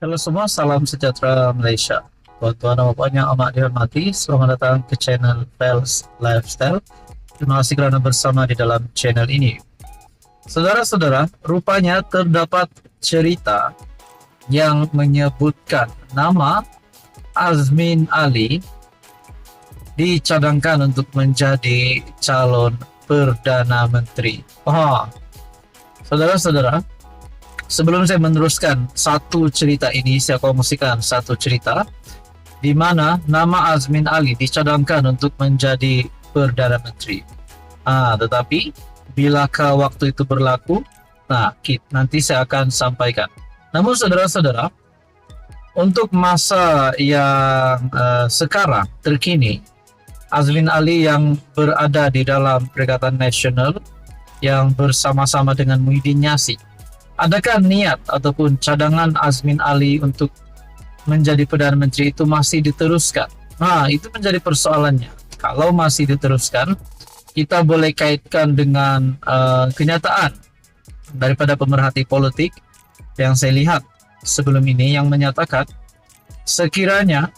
Halo semua, salam sejahtera Malaysia. Tuan-tuan dan puan yang amat dihormati, selamat datang ke channel Pels Lifestyle. Terima kasih kerana bersama di dalam channel ini. Saudara-saudara, rupanya terdapat cerita yang menyebutkan nama Azmin Ali dicadangkan untuk menjadi calon Perdana Menteri. Saudara-saudara, sebelum saya meneruskan satu cerita ini, saya kongsikan satu cerita di mana nama Azmin Ali dicadangkan untuk menjadi Perdana Menteri. Tetapi bilakah waktu itu berlaku? Nanti saya akan sampaikan. Namun saudara-saudara, untuk masa yang sekarang, terkini, Azmin Ali yang berada di dalam Perikatan Nasional yang bersama-sama dengan Muhyiddin Yassin, adakah niat ataupun cadangan Azmin Ali untuk menjadi Perdana Menteri itu masih diteruskan? Itu menjadi persoalannya. Kalau masih diteruskan, kita boleh kaitkan dengan kenyataan daripada pemerhati politik yang saya lihat sebelum ini yang menyatakan sekiranya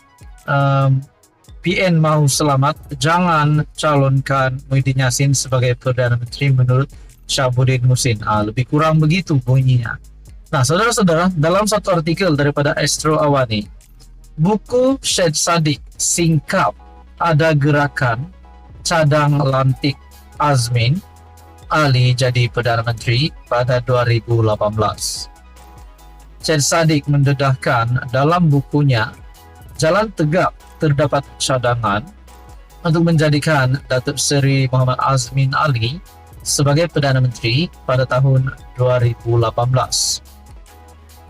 PN mahu selamat, jangan calonkan Muhyiddin Yassin sebagai Perdana Menteri menurut Syahabuddin Muhsin. Lebih kurang begitu bunyinya. Saudara-saudara, dalam satu artikel daripada Astro Awani, buku Syed Saddiq singkap ada gerakan cadang lantik Azmin Ali jadi Perdana Menteri pada 2018. Syed Saddiq mendedahkan dalam bukunya Jalan Tegak terdapat cadangan untuk menjadikan Datuk Seri Muhammad Azmin Ali sebagai Perdana Menteri pada tahun 2018.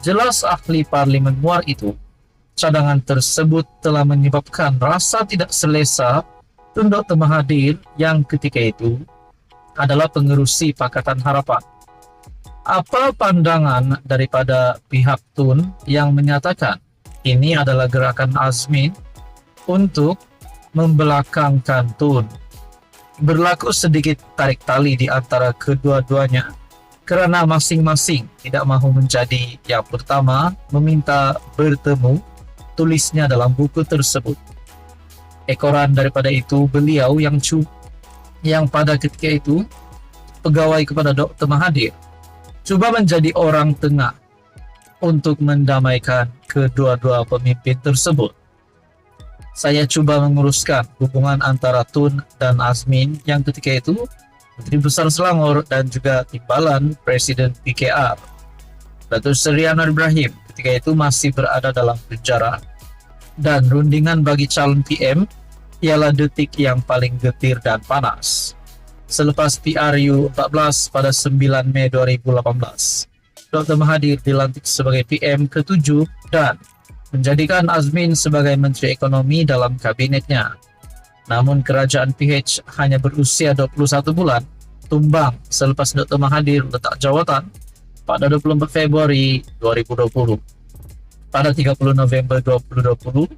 Jelas ahli Parlimen Muar itu, cadangan tersebut telah menyebabkan rasa tidak selesa Tun Dr. Mahathir yang ketika itu adalah pengerusi Pakatan Harapan. Apa pandangan daripada pihak Tun yang menyatakan ini adalah gerakan Azmin untuk membelakangkan Tun? Berlaku sedikit tarik tali di antara kedua-duanya kerana masing-masing tidak mahu menjadi yang pertama meminta bertemu, tulisnya dalam buku tersebut. Ekoran daripada itu, beliau yang pada ketika itu pegawai kepada Dr. Mahathir cuba menjadi orang tengah untuk mendamaikan kedua-dua pemimpin tersebut. Saya cuba menguruskan hubungan antara Tun dan Azmin yang ketika itu Menteri Besar Selangor dan juga timbalan Presiden PKR. Datuk Seri Anwar Ibrahim ketika itu masih berada dalam penjara, dan rundingan bagi calon PM ialah detik yang paling getir dan panas. Selepas PRU 14 pada 9 Mei 2018, Dr. Mahathir dilantik sebagai PM ke-7 dan menjadikan Azmin sebagai Menteri Ekonomi dalam kabinetnya. Namun kerajaan PH hanya berusia 21 bulan, tumbang selepas Dr. Mahathir letak jawatan pada 24 Februari 2020. Pada 30 November 2020,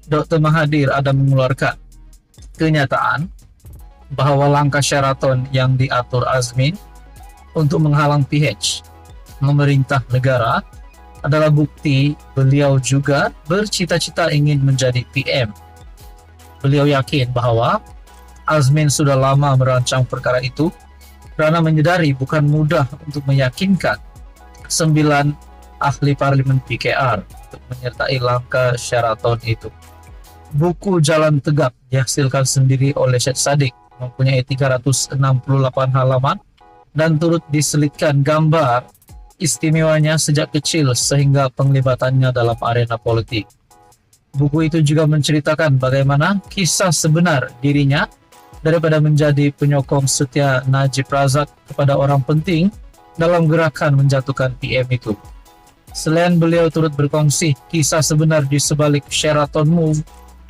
Dr. Mahathir ada mengeluarkan kenyataan bahawa langkah Sheraton yang diatur Azmin untuk menghalang PH memerintah negara adalah bukti beliau juga bercita-cita ingin menjadi PM. Beliau yakin bahawa Azmin sudah lama merancang perkara itu kerana menyedari bukan mudah untuk meyakinkan 9 ahli Parlimen PKR untuk menyertai langkah Sheraton itu. Buku Jalan Tegak dihasilkan sendiri oleh Syed Saddiq, mempunyai 368 halaman dan turut diselitkan gambar istimewanya sejak kecil sehingga penglibatannya dalam arena politik. Buku itu juga menceritakan bagaimana kisah sebenar dirinya daripada menjadi penyokong setia Najib Razak kepada orang penting dalam gerakan menjatuhkan PM itu. Selain beliau turut berkongsi kisah sebenar di sebalik Sheraton Move,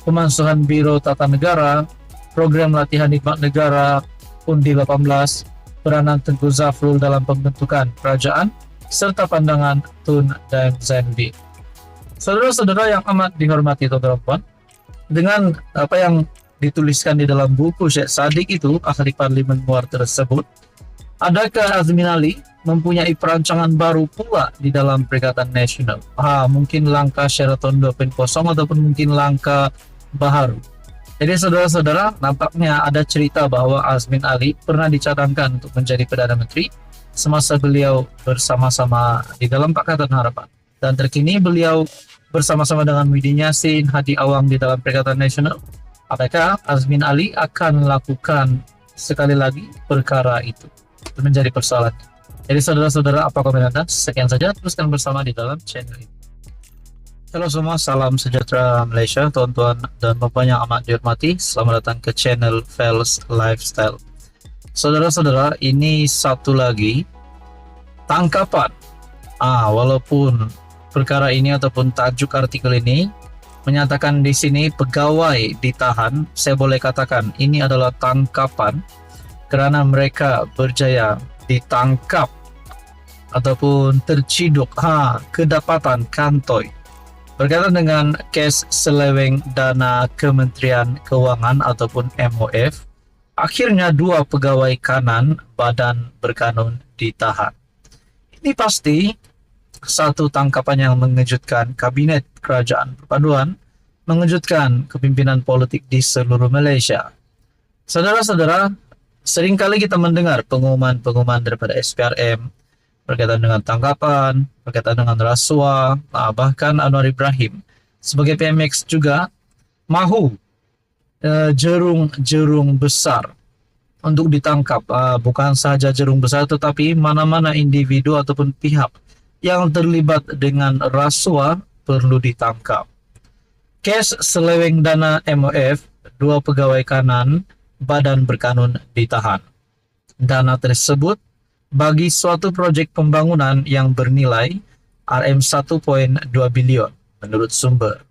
pemansuhan Biro Tata Negara, program latihan khidmat negara, Undi 18, peranan Tengku Zafrul dalam pembentukan kerajaan, serta pandangan Tun dan Zenbi. Saudara-saudara yang amat dihormati tuan-tuan, dengan apa yang dituliskan di dalam buku Syed Saddiq itu, ahli Parlimen Muar tersebut, adakah Azmin Ali mempunyai perancangan baru pula di dalam Perikatan Nasional. Mungkin langkah Sheraton 2.0 ataupun mungkin langkah baharu. Jadi saudara-saudara, nampaknya ada cerita bahwa Azmin Ali pernah dicadangkan untuk menjadi Perdana Menteri semasa beliau bersama-sama di dalam Pakatan Harapan. Dan terkini beliau bersama-sama dengan Muhyiddin Yassin, Hadi Awang di dalam Perikatan Nasional. Apakah Azmin Ali akan melakukan sekali lagi perkara itu? Itu menjadi persoalan. Jadi saudara-saudara, apa komen Anda? Sekian saja, teruskan bersama di dalam channel ini. Halo semua, salam sejahtera Malaysia, tuan-tuan dan bapak yang amat dihormati. Selamat datang ke channel Fels Lifestyle. Saudara-saudara, ini satu lagi tangkapan. Walaupun perkara ini ataupun tajuk artikel ini menyatakan di sini pegawai ditahan, saya boleh katakan ini adalah tangkapan karena mereka berjaya ditangkap ataupun terciduk kedapatan kantoi berkaitan dengan kes seleweng dana Kementerian Keuangan ataupun MOF. Akhirnya 2 pegawai kanan Badan Berkanun ditahan. Ini pasti satu tangkapan yang mengejutkan Kabinet Kerajaan Perpaduan, mengejutkan kepimpinan politik di seluruh Malaysia. Saudara-saudara, seringkali kita mendengar pengumuman-pengumuman daripada SPRM berkaitan dengan tangkapan, berkaitan dengan rasuah, bahkan Anwar Ibrahim sebagai PMX juga mahu jerung-jerung besar untuk ditangkap. Bukan sahaja jerung besar, tetapi mana-mana individu ataupun pihak yang terlibat dengan rasuah perlu ditangkap. Kes seleweng dana MOF, 2 pegawai kanan Badan Berkanun ditahan. Dana tersebut bagi suatu proyek pembangunan yang bernilai RM1.2 bilion menurut sumber.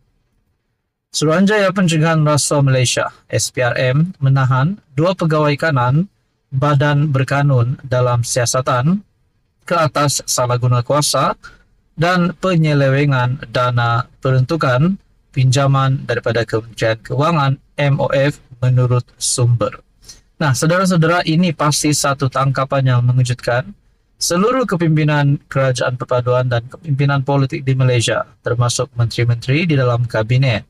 Suruhanjaya Pencegahan Rasuah Malaysia (SPRM) menahan 2 pegawai kanan Badan Berkanun dalam siasatan ke atas salah guna kuasa dan penyelewengan dana peruntukan pinjaman daripada Kementerian Keuangan MOF menurut sumber. Nah, saudara-saudara, ini pasti satu tangkapan yang mengejutkan seluruh kepimpinan Kerajaan Perpaduan dan kepimpinan politik di Malaysia, termasuk menteri-menteri di dalam kabinet.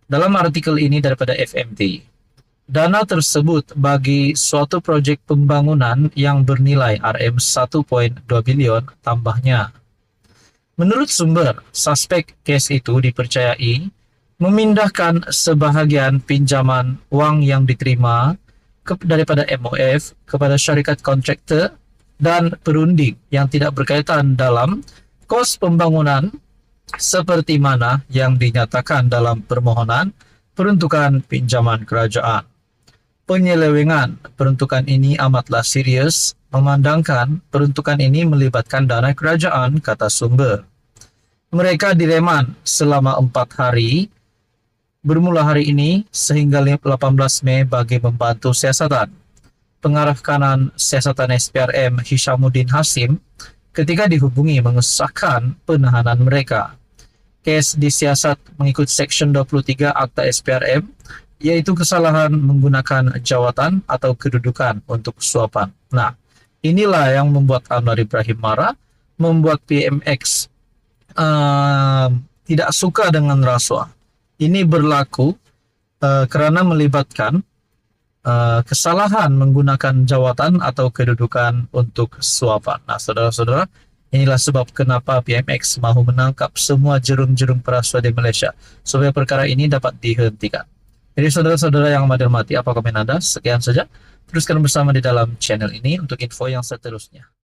Dalam artikel ini daripada FMT, dana tersebut bagi suatu proyek pembangunan yang bernilai RM1.2 bilion tambahnya. Menurut sumber, suspek kes itu dipercayai memindahkan sebahagian pinjaman wang yang diterima daripada MOF kepada syarikat kontraktor dan perunding yang tidak berkaitan dalam kos pembangunan seperti mana yang dinyatakan dalam permohonan peruntukan pinjaman kerajaan. Penyelewengan peruntukan ini amatlah serius, memandangkan peruntukan ini melibatkan dana kerajaan, kata sumber. Mereka direman selama 4 hari bermula hari ini sehingga 18 Mei bagi membantu siasatan. Pengarah kanan siasatan SPRM Hishamuddin Hasim ketika dihubungi mengesahkan penahanan mereka. Kes disiasat mengikut Seksyen 23 Akta SPRM, yaitu kesalahan menggunakan jawatan atau kedudukan untuk suapan. Nah, inilah yang membuat Anwar Ibrahim marah, membuat PMX tidak suka dengan rasuah. Ini berlaku kerana melibatkan kesalahan menggunakan jawatan atau kedudukan untuk suapan. Nah, saudara-saudara, inilah sebab kenapa PMX mahu menangkap semua jerung-jerung perasuah di Malaysia supaya perkara ini dapat dihentikan. Jadi saudara-saudara yang amat dihormati, apa komen Anda? Sekian saja. Teruskan bersama di dalam channel ini untuk info yang seterusnya.